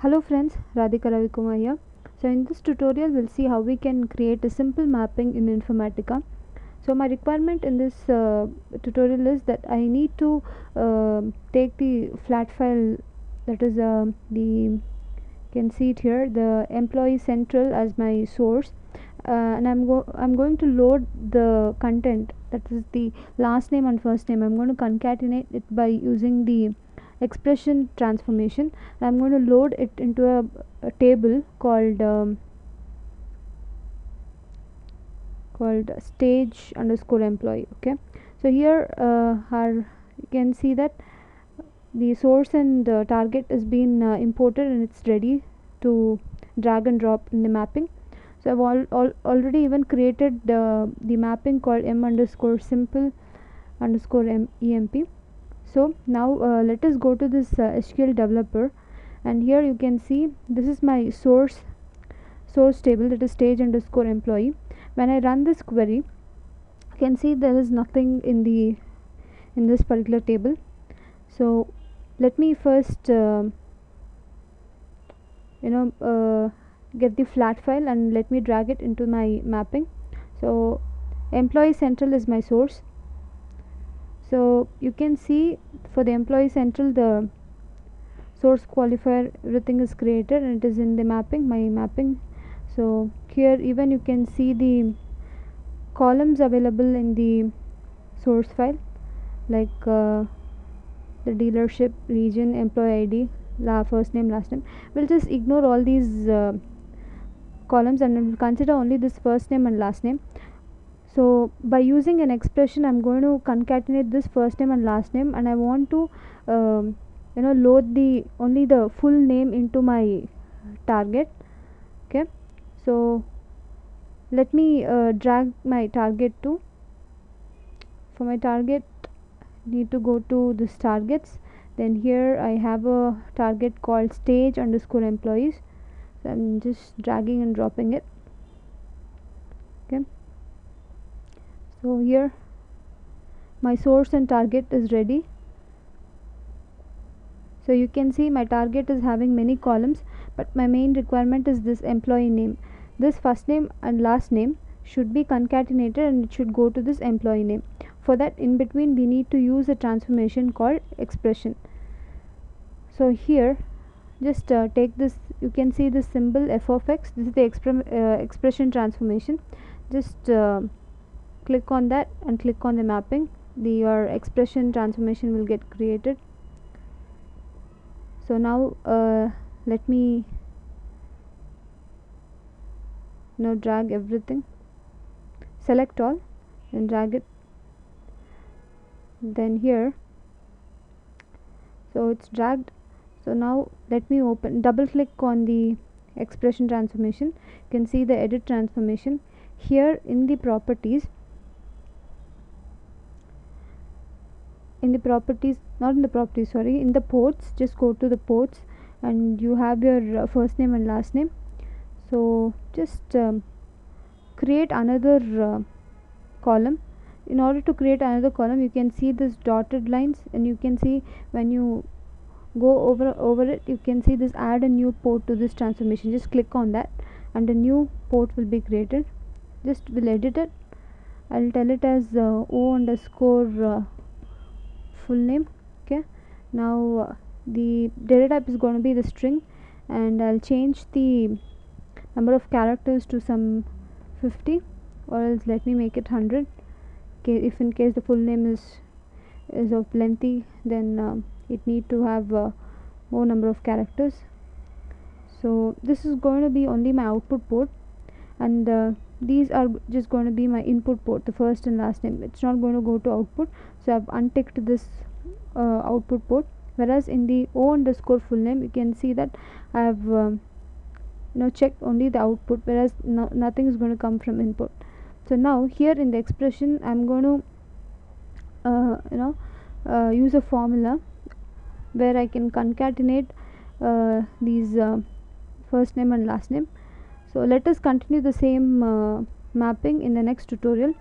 Hello friends, Radhika Ravikuma here. So in this tutorial we'll see how we can create a simple mapping in Informatica. So my requirement in this tutorial is that I need to take the flat file, that is you can see it here, the employee central as my source, and I'm going to load the content, that is the last name and first name. I'm going to concatenate it by using the expression transformation. I'm going to load it into a table called stage underscore employee. Okay, so here you can see that the source and target is being imported and it's ready to drag and drop in the mapping. So I've already even created the mapping called m underscore simple underscore emp. So now let us go to this SQL developer, and here you can see this is my source table, that is stage underscore employee. When I run this query, you can see there is nothing in this particular table. So let me first get the flat file and let me drag it into my mapping. So employee central is my source. So you can see for the employee central, the source qualifier, everything is created and it is in the mapping, my mapping. So here even you can see the columns available in the source file, like the dealership, region, employee ID, first name, last name. We'll just ignore all these columns and we'll consider only this first name and last name. So by using an expression, I'm going to concatenate this first name and last name, and I want to load only the full name into my target. Okay, so let me drag my target to, for my target need to go to this targets. Then here I have a target called stage underscore employees. So I'm just dragging and dropping it. Okay, so here my source and target is ready. So you can see my target is having many columns, but my main requirement is this employee name. This first name and last name should be concatenated and it should go to this employee name. For that, in between we need to use a transformation called expression. So here just take this, you can see this symbol f of x, this is the expression transformation. Just click on that and click on the mapping. Your expression transformation will get created. So now let me drag everything, select all and drag it. Then here, so it's dragged. So now let me double click on the expression transformation. You can see the edit transformation here in the properties. In the ports, just go to the ports and you have your first name and last name. So just create another column. In order to create another column, you can see this dotted lines, and you can see when you go over it, you can see this add a new port to this transformation. Just click on that and a new port will be created. Just will edit it. I'll tell it as O underscore full name. Okay, now the data type is going to be the string, and I'll change the number of characters to some 50, or else let me make it 100. Okay, if in case the full name is of lengthy, then it need to have more number of characters. So this is going to be only my output port, and these are just going to be my input port, the first and last name. It's not going to go to output, so I've unticked this output port. Whereas in the O underscore full name, you can see that I have checked only the output, whereas nothing is going to come from input. So now here in the expression, I'm going to use a formula where I can concatenate these first name and last name. So let us continue the same mapping in the next tutorial.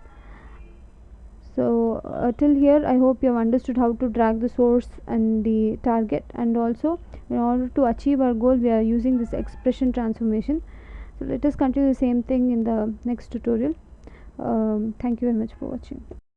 So till here I hope you have understood how to drag the source and the target, and also in order to achieve our goal we are using this expression transformation. So let us continue the same thing in the next tutorial. Thank you very much for watching.